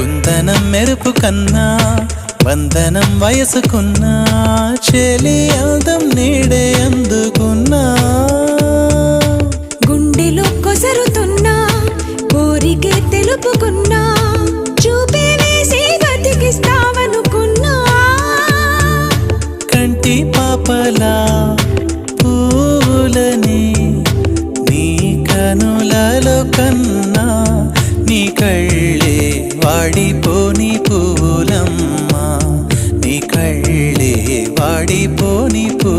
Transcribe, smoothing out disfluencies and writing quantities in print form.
కుందనం మెరుపు కన్నా వందనం వయసుకున్నా చెలి అందం నీడే అందుకున్నా గుండెలో కొసరుతున్నా కోరికే తెలుపుకున్నా చూపే వేసి బతికిస్తావనుకున్నా కంటి పాపలా పూలని నీ కనులలో కన్నా నీ కళ్ళే వాడిపోని పూలమ్మా నీ కళ్ళే వాడిపోని పూ